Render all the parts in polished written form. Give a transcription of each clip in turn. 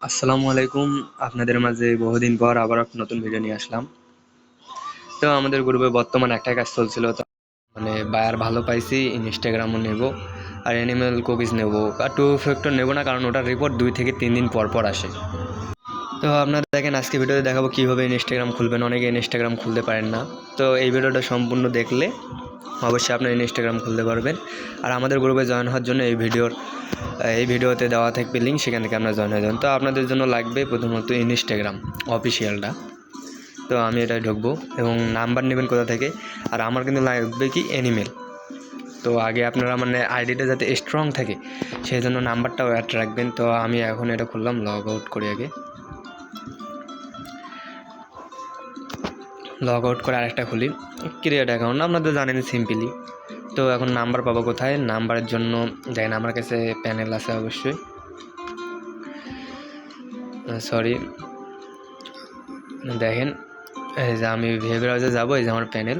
আসসালামু আলাইকুম। আপনাদের মাঝে বহুদিন পর আবার একটা নতুন ভিডিও নিয়ে আসলাম। তো আমাদের গ্রুপে বর্তমান একটাই কাজ চলছিল, তো মানে বায়ার ভালো পাইছি, ইনস্টাগ্রামও নেব আর অ্যানিমেল কুকিজ নেব, আর টু ফ্যাক্টর নেব না, কারণ ওটার রিপোর্ট 2 থেকে 3 দিন পর পর আসে। তো আপনারা দেখেন, আজকে ভিডিওতে দেখাবো কীভাবে ইনস্টাগ্রাম খুলবেন। অনেকে ইনস্টাগ্রাম খুলতে পারেন না, তো এই ভিডিওটা সম্পূর্ণ দেখলে অবশ্যই আপনার ইনস্টাগ্রাম খুলতে পারবেন। আর আমাদের গ্রুপে জয়েন হওয়ার জন্য এই ভিডিওতে দেওয়া থাকবে লিঙ্ক, সেখান থেকে আপনারা জয়েন হয়ে যাবেন। তো আপনাদের জন্য লাগবে প্রথমত ইনস্টাগ্রাম অফিসিয়ালটা। তো আমি এটা ঢুকবো এবং নাম্বার নেবেন কোথা থেকে, আর আমার কিন্তু লাগবে কি অ্যানিমেল। তো আগে আপনারা মানে আইডিটা যাতে স্ট্রং থাকে সেই জন্য নাম্বারটাও অ্যাড রাখবেন। তো আমি এখন এটা খুললাম, লগ আউট করে আগে লগ আউট করে আরেকটা খুলি, ক্রিয়েট অ্যাকাউন্ট। আপনাদের জানেন সিম্পলি। তো এখন নাম্বার পাবো কোথায়? নাম্বারের জন্য দেখেন আমার কাছে প্যানেল আছে অবশ্যই, সরি দেখেন, এই যে আমি ভেব ব্রাউজারে যাবো, এই যে আমার প্যানেল।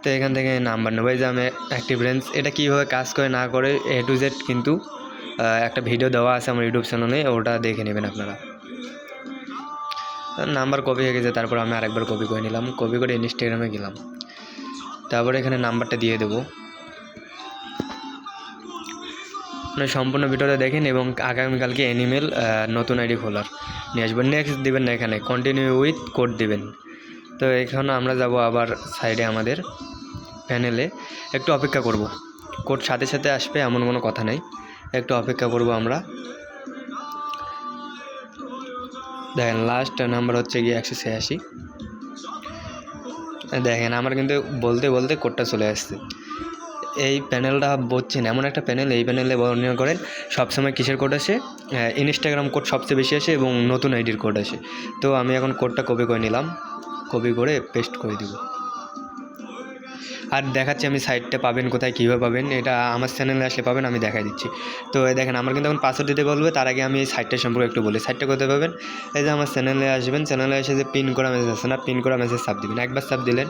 তো এখান থেকে নাম্বার নেবো। এই যে আমি অ্যাক্টিভ রেঞ্জ, এটা কীভাবে কাজ করে না করে A to Z কিন্তু একটা ভিডিও দেওয়া আছে আমার ইউটিউব চ্যানেলে, ওটা দেখে নেবেন আপনারা। নাম্বার কপি হয়ে গেছে, তারপর আমি আরেকবার কপি করে নিলাম, কপি করে ইনস্টাগ্রামে গেলাম, তারপরে এখানে নাম্বারটা দিয়ে দেবো। মানে সম্পূর্ণ ভিডিওটা দেখেন এবং আগামীকালকে অ্যানিমেল নতুন আইডি খোলার নিয়ে আসবেন। নেক্সট দিবেন না, এখানে কন্টিনিউ উইথ কোড দিবেন। তো এখানে আমরা যাব আবার সাইডে আমাদের প্যানেলে, একটু অপেক্ষা করব, কোড সাথে সাথে আসবে এমন কোনো কথা নেই, একটু অপেক্ষা করব আমরা। দেখেন লাস্ট নাম্বার হচ্ছে গিয়ে 186। দেখেন আমার কিন্তু বলতে বলতে কোডটা চলে আসছে। এই প্যানেলটা বলছেন এমন একটা প্যানেল, এই প্যানেলে বর্ণনা করেন সবসময় কিসের কোড আসে, ইনস্টাগ্রাম কোড সবচেয়ে বেশি আসে এবং নতুন আইডির কোড আসে। তো আমি এখন কোডটা কপি করে নিলাম, কপি করে পেস্ট করে দিব। আর দেখাচ্ছি আমি সাইটটা পাবেন কোথায়, কীভাবে পাবেন, এটা আমার চ্যানেলে আসলে পাবেন, আমি দেখাই দিচ্ছি। তো দেখেন আমার কিন্তু এখন পাসওয়ার্ড দিতে বলবে, তার আগে আমি এই সাইটটা সম্পর্কে একটু বলি। সাইটটা কোথায় পাবেন? এই যে আমার চ্যানেলে আসবেন, চ্যানেলে এসে যে পিন করা মেসেজ আছে না, পিন করা মেসেজ সাব দিবেন। একবার সাব দিলেন,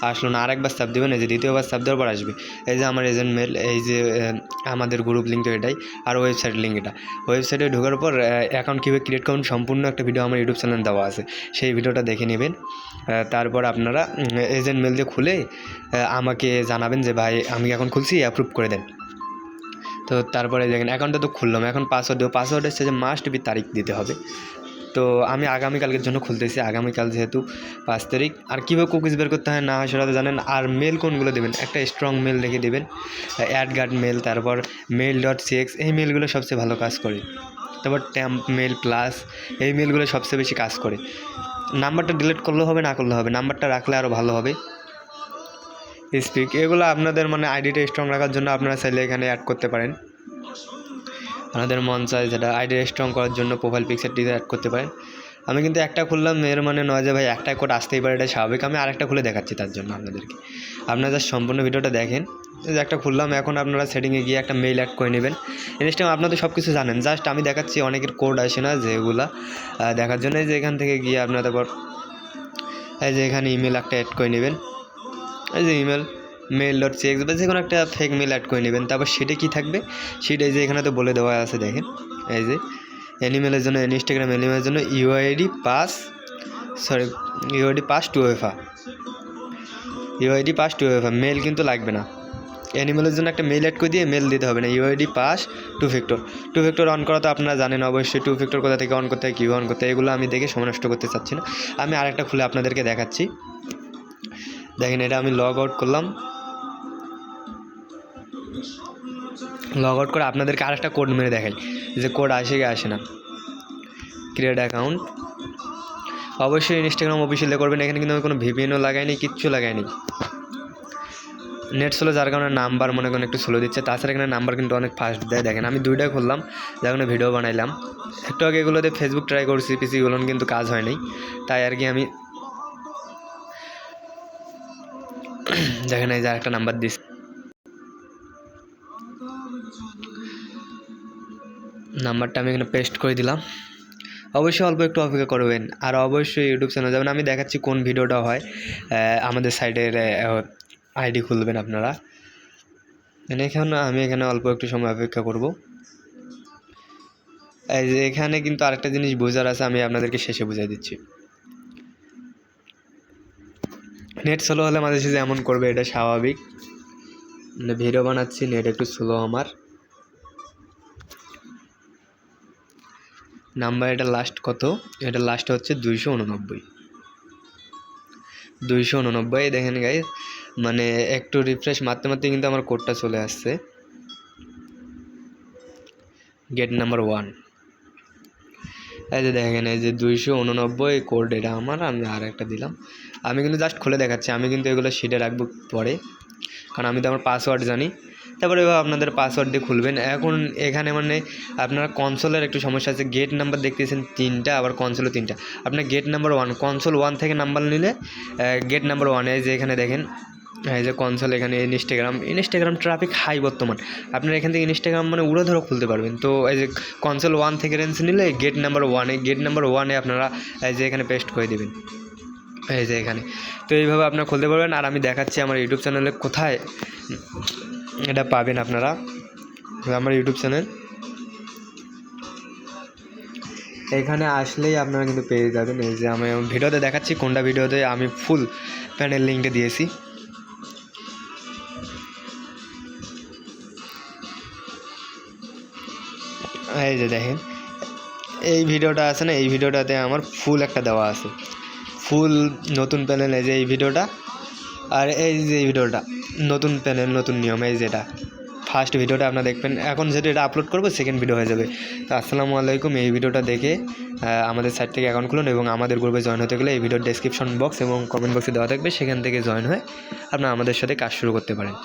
আসলো না, আরেকবার সাব দেবেন, এই যে দ্বিতীয়বার সাব দেওয়ার পর আসবে এই যে আমার এজেন্ট মেল, এই যে আমাদের গ্রুপ লিঙ্ক, তো এটাই, আর ওয়েবসাইট লিঙ্ক এটা। ওয়েবসাইটে ঢোকার পর অ্যাকাউন্ট কীভাবে ক্রিয়েট করুন সম্পূর্ণ একটা ভিডিও আমার ইউটিউব চ্যানেলে দেওয়া আছে, সেই ভিডিওটা দেখে নেবেন। তারপর আপনারা এজেন্ট মেল দিয়ে খুলে আমাকে জানাবেন যে ভাই আমি এখন খুলছি, অ্যাপ্রুভ করে দেন। তো তারপরে দেখেন অ্যাকাউন্টটা তো খুললাম, এখন পাসওয়ার্ড দেবো। পাসওয়ার্ড হচ্ছে যে মাস্ট বি তারিখ দিতে হবে। তো আমি আগামীকালকের জন্য খুলতেছি, আগামীকাল যেহেতু 5 তারিখ। আর কীভাবে কুকিজ বের করতে হয় না হয় সেটা তো জানেন। আর মেল কোনগুলো দেবেন, একটা স্ট্রং মেল রেখে দেবেন, অ্যাডগার্ড মেল, তারপর mail.cx, এই মেলগুলো সবচেয়ে ভালো কাজ করে। তারপর ট্যাম্প মেল প্লাস, এই মেলগুলো সবচেয়ে বেশি কাজ করে। নাম্বারটা ডিলিট করলেও হবে, না করলেও হবে, নাম্বারটা রাখলে আরও ভালো হবে। স্পিক, এগুলো আপনাদের মানে আইডিটা স্ট্রং রাখার জন্য আপনারা চাইলে এখানে অ্যাড করতে পারেন, আপনাদের মন চায় যেটা আইডি স্ট্রং করার জন্য প্রোফাইল পিকচারটি অ্যাড করতে পারেন। আমি কিন্তু একটা খুললাম, এর মানে নয় যে ভাই একটা কোড আসতেই পারে, এটা স্বাভাবিক। আমি আরেকটা খুলে দেখাচ্ছি তার জন্য আপনাদেরকে, আপনারা জাস্ট সম্পূর্ণ ভিডিওটা দেখেন। যে একটা খুললাম, এখন আপনারা সেটিংয়ে গিয়ে একটা মেইল অ্যাড করে নেবেন। ইনস্টাগ্রাম আপনাদের সব কিছু জানেন, জাস্ট আমি দেখাচ্ছি অনেকের কোড আসে না, যেগুলা দেখার জন্য যে এখান থেকে গিয়ে আপনারা তারপর এই যে এখানে ইমেল একটা অ্যাড করে নেবেন, এই যে ইমেল mail.cx বা যে কোনো একটা ফেক মেল অ্যাড করে নেবেন। তারপর সেটা কী থাকবে, সেটাই যে এখানে তো বলে দেওয়া আছে, দেখেন এই যে অ্যানিমেলের জন্য, ইনস্টাগ্রাম অ্যানিমেলের জন্য ইউআইডি পাস টু ওয়েফা মেল কিন্তু লাগবে না। অ্যানিমেলের জন্য একটা মেল অ্যাড করে দিয়ে মেল দিতে হবে না, UID pass two factor on করা তো আপনারা জানেন অবশ্যই। টু ফ্যাক্টর কোথা থেকে অন করতে হয়, কীভাবে অন করতে হয়, এগুলো আমি দেখে সময় নষ্ট করতে চাচ্ছি না। আমি আরেকটা খুলে আপনাদেরকে দেখাচ্ছি। দেখেন এটা আমি লগ আউট করলাম, লগ আউট করে আপনাদেরকে আরেকটা কোড মেরে দেখাই যে কোড আসে কি আসে না। ক্রিয়েট অ্যাকাউন্ট, অবশ্যই ইনস্টাগ্রাম অফিসিয়ালে করবেন। এখানে কিন্তু আমি কোনো ভিপিএনও লাগাইনি, কিচ্ছু লাগাইনি। নেট স্লো যার কারণে নাম্বার মনে করেন একটু স্লো দিচ্ছে, তাছাড়া এখানে নাম্বার কিন্তু অনেক ফাস্ট দেয়। দেখেন আমি 2টা খুললাম, যখন ভিডিও বানাইলাম একটু আগে, এগুলোতে ফেসবুক ট্রাই করছি, পিসিগুলো কিন্তু কাজ হয়নি, তাই আর কি আমি দেখেন এই যে আরেকটা নাম্বার দিচ্ছি, নাম্বারটা আমি এখানে পেস্ট করে দিলাম। অবশ্যই অল্প একটু অপেক্ষা করবেন, আর অবশ্যই ইউটিউব চ্যানেল যাবেন। আমি দেখাচ্ছি কোন ভিডিওটা হয়, আমাদের সাইডের আইডি খুলবেন আপনারা। আমি এখানে অল্প একটু সময় অপেক্ষা করব। এই যে এখানে কিন্তু আরেকটা জিনিস বোঝার আছে, আমি আপনাদেরকে শেষে বুঝাই দিচ্ছি। নেট স্লো হলে মাঝে সাঝে এমন করবে, এটা স্বাভাবিক, মানে ভিডিও বানাচ্ছি, নেট একটু স্লো আমার। নাম্বার এটা লাস্ট কত, এটা লাস্ট হচ্ছে 289। দেখেন গাইস, মানে একটু রিফ্রেশ মারতে মারতে কিন্তু আমার কোডটা চলে আসছে, গেট নাম্বার 1। এই যে দেখেন, এই যে 289 কোড, এটা আমার, আমি আর একটা দিলাম। আমি কিন্তু জাস্ট খুলে দেখাচ্ছি, আমি কিন্তু এগুলো শিটে রাখবো পরে, কারণ আমি তো আমার পাসওয়ার্ড জানি। তারপরে এবার আপনাদের পাসওয়ার্ড দিয়ে খুলবেন। এখন এখানে মানে আপনার কনসোলের একটু সমস্যা আছে, গেট নাম্বার দেখতেছেন 3টা, আবার কনসোলও 3টা। আপনার গেট নাম্বার 1, কনসোল 1 থেকে নাম্বার নিলে গেট নাম্বার 1, এই যে এখানে দেখেন, এই যে কনসোল, এখানে ইনস্টাগ্রাম ট্রাফিক হাই বর্তমান, আপনার এখান থেকে ইনস্টাগ্রাম মানে উড়ো ধরো খুলতে পারবেন। তো এই যে কনসোল 1 থেকে রেঞ্জ নিলে গেট নাম্বার 1, গেট নাম্বার 1-এ আপনারা এই যে এখানে পেস্ট করে দেবেন, এই যে এখানে। তো এইভাবে আপনারা খুলতে পারবেন। আর আমি দেখাচ্ছি আমার ইউটিউব চ্যানেলে কোথায় এটা পাবেন আপনারা। আমার ইউটিউব চ্যানেল এখানে আসলেই আপনারা কিন্তু পেয়ে যাবেন। এই যে আমি ভিডিওতে দেখাচ্ছি, কোনটা ভিডিওতে আমি ফুল প্যানেল লিঙ্কটা দিয়েছি। এই যে দেখেন, এই ভিডিওটা আছে না, এই ভিডিওটাতে আমার ফুল একটা দেওয়া আছে, ফুল নতুন প্যানেল, এই যে এই ভিডিওটা, আর এই যে এই ভিডিওটা নতুন প্যানেল নতুন নিয়ম, এই যেটা ফার্স্ট ভিডিওটা আপনারা দেখবেন। এখন যেটা এটা আপলোড করবো, সেকেন্ড ভিডিও হয়ে যাবে। তো আসসালামু আলাইকুম, এই ভিডিওটা দেখে আমাদের সাইট থেকে অ্যাকাউন্ট খুলুন, এবং আমাদের গ্রুপে জয়েন হতে গেলে এই ভিডিওর ডেসক্রিপশন বক্স এবং কমেন্ট বক্সে দেওয়া থাকবে, সেখান থেকে জয়েন হয়ে আপনারা আমাদের সাথে কাজ শুরু করতে পারেন।